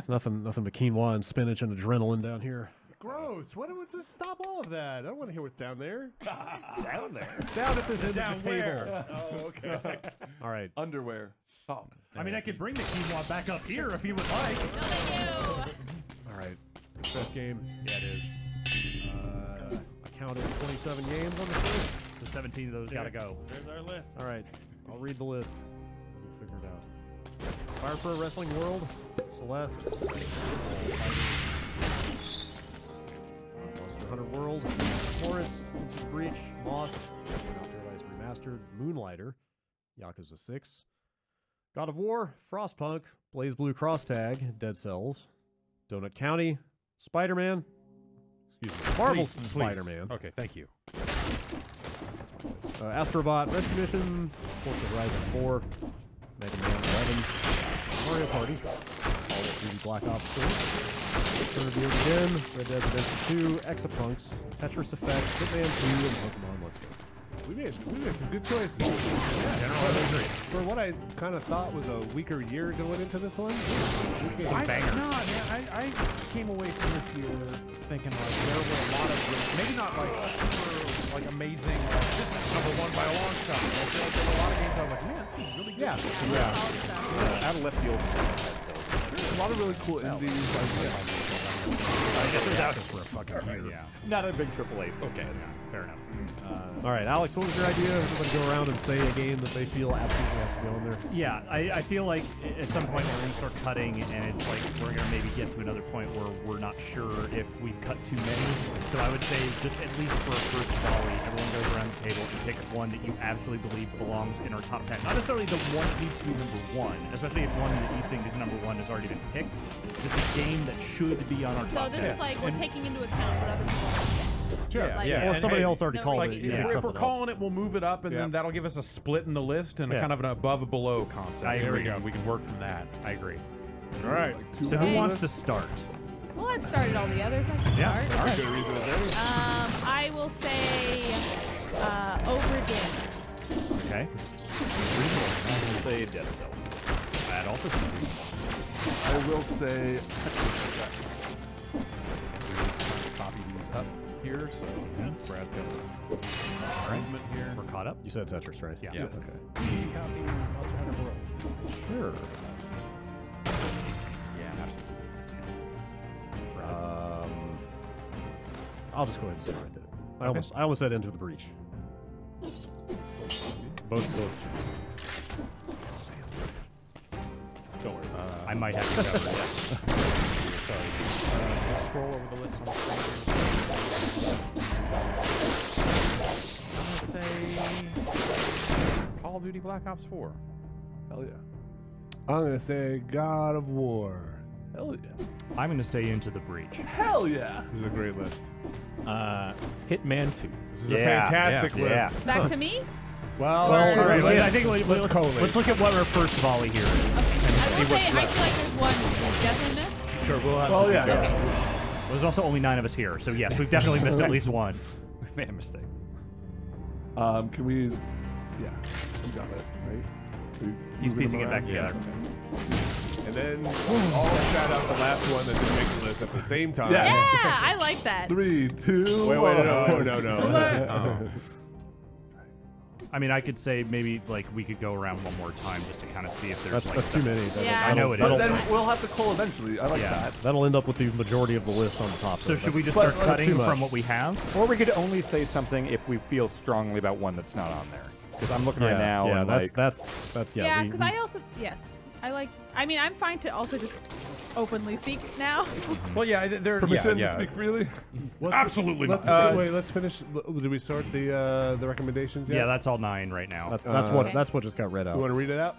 Nothing but quinoa and spinach and adrenaline down here. Gross. What's to stop all of that? I don't want to hear what's down there. Down there. Down at this end Down of the where? table. Oh, okay. All right. Underwear. Oh. I mean, I could bring the quinoa back up here if you would like. No, thank you. All right. Best game. Yeah, it is. I counted 27 games on the list. So 17 of those gotta go. There's our list. All right. I'll read the list. We'll figure it out. Fire Pro Wrestling World. Celeste. Monster Hunter World. Forest. Into Breach. Moss. Paradise Remastered. Moonlighter. Yakuza 6. God of War. Frostpunk. Blaze Blue Cross Tag. Dead Cells. Donut County. Spider-Man. Excuse me. Marvel's Spider-Man. Okay, thank you. Astrobot Rescue Mission. Forza Horizon 4. Mega Man 11. Mario Party. Call of Duty Black Ops 4. Review again. Red Dead Redemption 2. Exapunks. Tetris Effect. Hitman 2. And Pokemon Let's Go. We made some good choices. For what I kind of thought was a weaker year going into this one. I came away from this year thinking like there were a lot of maybe not like super like amazing. This is #1 by a long shot. I feel like there were a lot of games I was like, man, this is really good. Yeah. Out of left field. A lot of really cool indies. I guess there's out for a fucking year. Yeah. Not a big AAA. Okay, fair enough. All right, Alex, what was your idea? Everybody go around and say a game that they feel absolutely has to be on there. Yeah, I feel like at some point we're going to start cutting, and it's like we're going to maybe get to another point where we're not sure if we've cut too many. So I would say just at least for a first volley, everyone goes around the table and pick one that you absolutely believe belongs in our top 10. Not necessarily the one that needs to be #1, especially if one that you think is #1 has already been picked. Just a game that should be on our So top 10. this is like we're taking into account what other people are saying. Sure. Like, Or and somebody hey, else already no called Like it. if something we're calling else. it, we'll move it up, and Yeah. then that'll give us a split in the list and a Yeah. kind of an above and below concept. I agree. We can work from that. I agree. All right. So who wants to start? Well, I've started all the others. I can Yeah, start. all right. I will say Overdin. Okay. I'm gonna say Dead Cells. That also seems reasonable. I will say Copy these up here, so Brad's got movement here. We're caught up. You said Tetris, right? Yeah. Yes. Okay. Copy Monster Hunter World. Sure. Yeah, absolutely. I'll just go ahead and say Red Dead. I almost said Into the Breach. Both. Don't worry. I might have to cover it. Sorry. Scroll over the list on the screen. I'm gonna say Call of Duty Black Ops 4. Hell yeah. I'm gonna say God of War. Hell yeah. I'm going to say Into the Breach. Hell yeah. This is a great list. Hitman 2. This is a fantastic list. Back to me. Well, Or- All right, Let's- I think let's look at what our first volley here is. Okay. I will say I feel like there's one that's definitely missed. Sure, we'll have Oh to yeah. go. Okay. Well, there's also only 9 of us here, so yes, we've definitely missed at least one. We made a mistake. Can we? Yeah, you got it, right? He's Moving piecing them it back around? together. And then all shout out the last one that didn't make the list at the same time. Yeah. Yeah, I like that. 3, 2. Wait, no. I mean, I could say maybe like we could go around one more time just to kind of see if there's like That's too many. Yeah. I know it But is. then we'll have to call eventually. I like Yeah. that. That'll end up with the majority of the list on the top. So should we just but start that's cutting too much. from what we have? Or we could only say something if we feel strongly about one that's not on there. Because I'm looking right now Yeah, and that's like, Yeah, we- because I also I like. I mean, I'm fine to also just openly speak now. Well, yeah, there. Permission yeah, to speak freely? Absolutely Let's, not. wait, let's finish. Did we start the recommendations yet? Yeah, that's all 9 right now. That's Okay. what just got read out. You want to read it out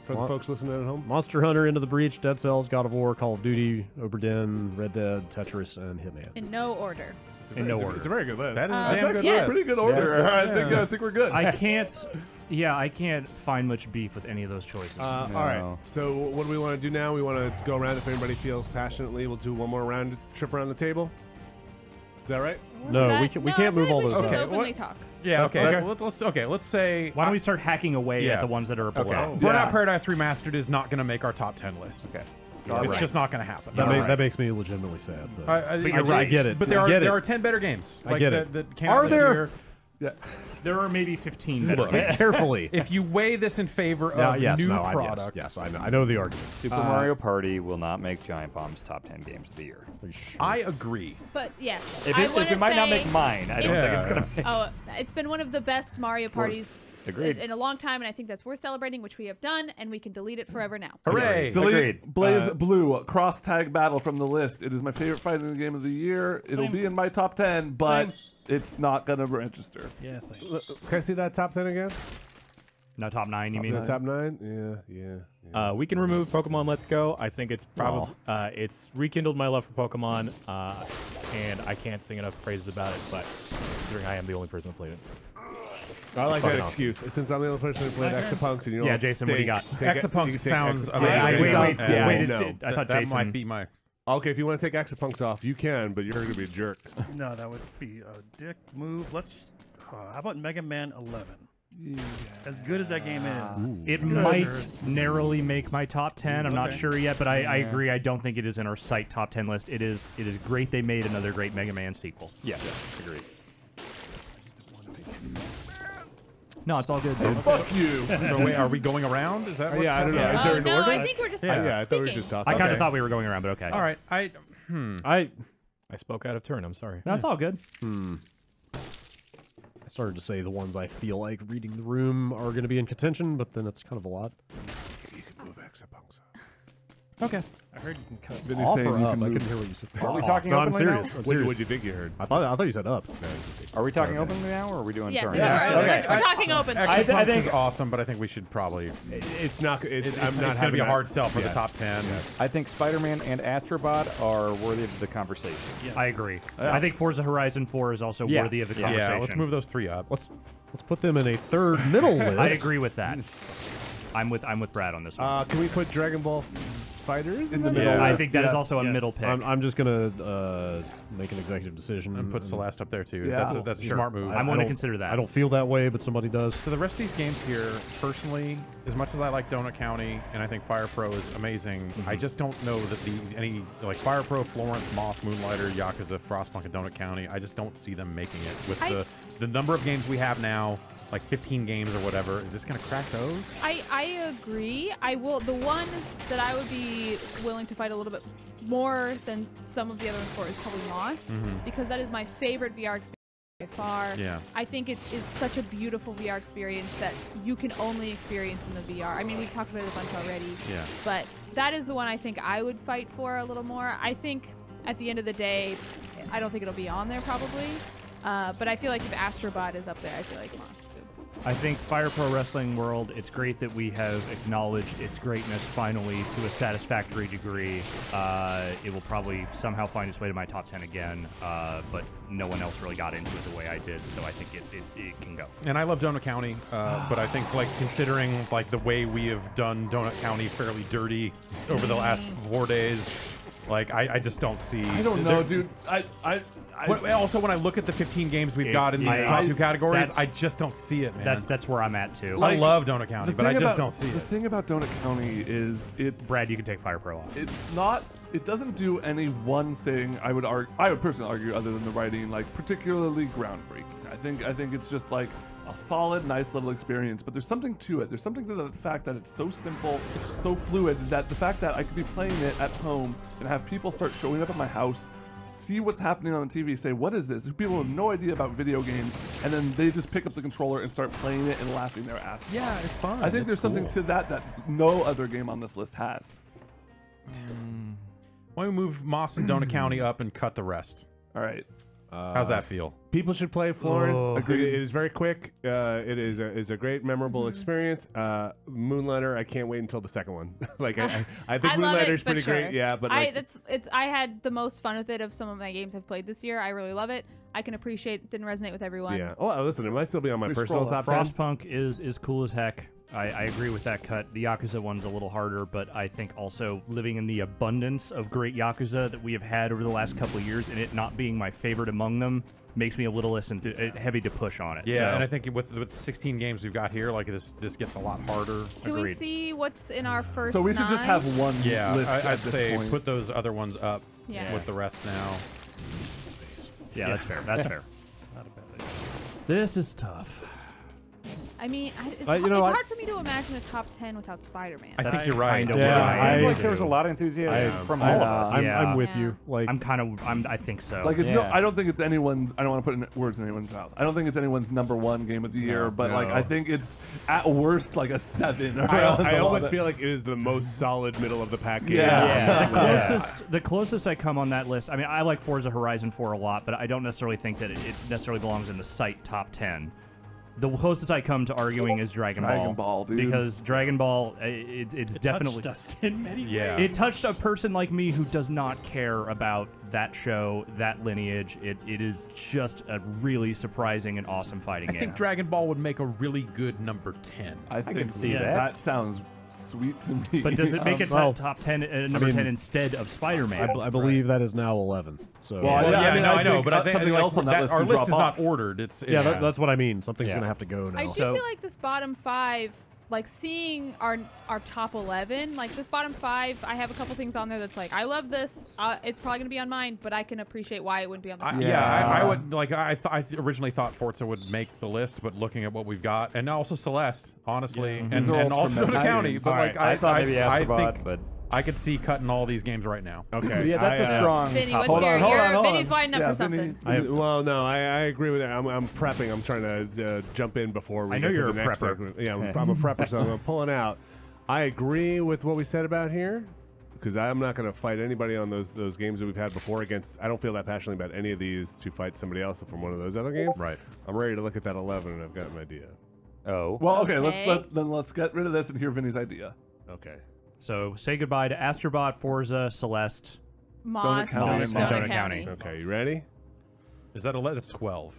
for the What? folks listening at home? Monster Hunter, Into the Breach, Dead Cells, God of War, Call of Duty, Oberdin, Red Dead, Tetris, and Hitman. In no order. In no order. It's a very good list. That is a That's damn actually good a list. pretty good order. Yes. I think we're good. I can't find much beef with any of those choices. All right. So what do we want to do now? We want to go around. If anybody feels passionately, we'll do one more round, trip around the table. Is that right? No, Is we that- can- we no, can't I feel move all like we those should up. Okay, openly what- talk. Yeah, okay. Okay. Let's say. Why don't we start hacking away yeah. at the ones that are below? Okay. Burnout Paradise Remastered is not going to make our top 10 list. Okay. It's just not going to happen. That makes me legitimately sad. But I get it. But I get it. there are 10 better games. I get it. That came out Are this there? year. There are maybe 15 better games. Carefully. If you weigh this in favor of new products, yes, I know the argument. Super Mario Party will not make Giant Bomb's top 10 games of the year. I agree. But yes, If I it, wanna if it might not say make mine, I don't think it's gonna make. Oh, it's been one of the best Mario parties Agreed. in a long time, and I think that's worth celebrating, which we have done, and we can delete it forever now. Hooray! Agreed. Blaze Blue cross tag battle from the list. It is my favorite fighting game of the year. It'll be in my top 10, but it's not gonna register. Yeah, same. Can I see that top 10 again? No, top 9, you mean? The top 9? Yeah. We can remove Pokemon Let's Go. I think it's probably it's rekindled my love for Pokemon, and I can't sing enough praises about it. But considering I am the only person who played it, I like fucking that excuse. Since I'm the only person who played Exapunks, and you Yeah, all Jason, what do you got? Exapunks sounds amazing. I thought that Jason. might be my. Okay, if you want to take Exapunks off, you can, but you're going to be a jerk. No, that would be a dick move. Let's. How about Mega Man 11? As good as that game is, It might narrowly make my top 10. I'm not Okay. sure yet, but I agree. I don't think it is in our site top 10 list. It is great they made another great Mega Man sequel. Yeah, agreed. No, it's all good. Fuck you. So wait, are we going around? Is that? What's Yeah, I don't know. happening? Is there an no, order? I think we're just Yeah, I thought we were speaking. just talking. I kind of Okay. thought we were going around, but okay. All right. I spoke out of turn. I'm sorry. That's all good. I started to say the ones I feel like reading the room are going to be in contention, but then it's kind of a lot. You can move Exapunks. Okay. I heard you can cut. Vinny's Off saying or you up? can I move. couldn't hear what you said. Are we talking No, I'm openly now? serious. I'm serious. What'd you think you heard? I thought you said up. Are we talking openly now, or are we doing Yes, turns? yes, Okay. we're talking open. Exapunks think- is awesome, but I think we should probably. It's not. It's I'm not going to be a having hard that- sell for the Yes. top 10. I think Spider-Man and Astrobot are worthy of the conversation. Yes. I agree. I think Forza Horizon 4 is also Yeah. worthy of the Yeah, conversation. Yeah, let's move those 3 up. Let's put them in a third middle list. I agree with that. I'm with Brad on this one. Can we put Dragon Ball Fighters in the middle middle? I list, think that is yes, also a yes. middle pick. I'm just gonna make an executive decision And put Celeste up there too. Yeah. That's a Sure. smart move. I'm I going to don't- consider that. I don't feel that way, but somebody does. So the rest of these games here, personally, as much as I like Donut County and I think Fire Pro is amazing, I just don't know that any like Fire Pro, Florence, Moss, Moonlighter, Yakuza, Frostpunk, and Donut County. I just don't see them making it with the number of games we have now, like 15 games or whatever. Is this going to crack those? I agree. I will. The one that I would be willing to fight a little bit more than some of the other ones for is probably Moss, because that is my favorite VR experience by far. Yeah. I think it is such a beautiful VR experience that you can only experience in the VR. I mean, we've talked about it a bunch already. Yeah. But that is the one I think I would fight for a little more. I think at the end of the day, I don't think it'll be on there probably. But I feel like if Astrobot is up there, I feel like Moss too. I think Fire Pro Wrestling World, it's great that we have acknowledged its greatness finally to a satisfactory degree. It will probably somehow find its way to my top 10 again, but no one else really got into it the way I did, so I think it can go. And I love Donut County, but I think like considering like the way we have done Donut County fairly dirty over the last 4 days, like I just don't see. I don't know, dude. Also, when I look at the 15 games we've got in these I- top 2 categories, that's- I just don't see it, man. That's where I'm at too. I love Donut County, The but I thing just about- don't see The it. thing about Donut County is it's Brad, you can take Fire Pro off. it's not. It doesn't do any one thing. I would personally argue, other than the writing, like particularly groundbreaking. I think it's just like a solid, nice little experience. But there's something to it. There's something to the fact that it's so simple, it's so fluid. That the fact that I could be playing it at home and have people start showing up at my house, see what's happening on the TV, say, what is this? People have no idea about video games, and then they just pick up the controller and start playing it and laughing their ass off. Yeah, it's fun. I think there's something to that no other game on this list has. Why don't we move Moss and Donut County up and cut the rest? All right. How's that feel? People should play Florence. Oh. Agreed. It is very quick. It is a great, memorable experience. Moonlighter, I can't wait until the second one. Like I think I love Moonlighter's it, but pretty sure. great. Yeah, but I like, had the most fun with it of some of my games I've played this year. I really love it. I can appreciate it didn't resonate with everyone. yeah. Oh, listen, it might still be on my We personal scroll top 10. Frostpunk is cool as heck. I agree with that cut. The Yakuza one's a little harder, but I think also living in the abundance of great Yakuza that we have had over the last couple of years, and it not being my favorite among them, makes me a little less heavy to push on it. Yeah, so. and I think with the 16 games we've got here, like this gets a lot harder. Can we see what's in our first So we should just 9? have one Yeah, list I'd at this say point. put those other ones up Yeah. with the rest now. Yeah, that's fair. That's fair. Not a bad idea. This is tough. I mean, it's, you it's know, hard for me to imagine a top 10 without Spider-Man. I think you're right. kind of Yeah, where I am. Seemed like there was a lot of enthusiasm from all of us. I'm with Yeah. you. Like, I think so. Like it's no, Yeah. I don't think it's anyone's. I don't want to put words in anyone's mouth. I don't think it's anyone's /1 game of the year, but like no. I think it's at worst like a 7. Or I almost feel like it is the most solid middle of the pack game. Yeah. The closest I come on that list, I mean, I like Forza Horizon 4 a lot, but I don't necessarily think that it necessarily belongs in the site top 10. The closest I come to arguing is Dragon Ball, dude. Because Dragon Ball, it's definitely touched us in many Yeah. ways. it touched a person like me who does not care about that show, that lineage. It is just a really surprising and awesome fighting I game. think Dragon Ball would make a really good number 10. I think can see that. that. That sounds sweet to me. But does it make it well, top 10, number 10 instead of Spider-Man? I believe that is now 11. So Well, Yeah, I mean, I know, think but I think something like, else on that that list our can list drop is not off. ordered. It's yeah, that's what I mean. Something's Yeah. gonna have to go now. I do So- feel like this bottom 5, like seeing our top 11, like this bottom 5, I have a couple things on there that's like, I love this. It's probably gonna be on mine, but I can appreciate why it wouldn't be on the top. I would like. I originally thought Forza would make the list, but looking at what we've got, and also Celeste, honestly, These are all and also Dakota tremendous County. games. But All like, right, I thought maybe I Astrobot, think but I could see cutting all these games right now. Okay. yeah, that's a strong. Vinny, top what's five. your Vinny's winding up for Vinny. something. Well, no, I agree with that. I'm prepping. I'm trying to jump in before we I know get you're to the a next prepper. segment. Yeah, I'm a prepper, so I'm pulling out. I agree with what we said about here because I'm not going to fight anybody on those games that we've had before against. I don't feel that passionately about any of these to fight somebody else from one of those other games. Right. I'm ready to look at that 11, and I've got an idea. Oh. Well, okay, Okay. let's get rid of this and hear Vinny's idea. Okay. So say goodbye to Astrobot, Forza, Celeste. Moss, County, Donut Moss. Donut County. County. Okay, you ready? Is that 11? That's 12.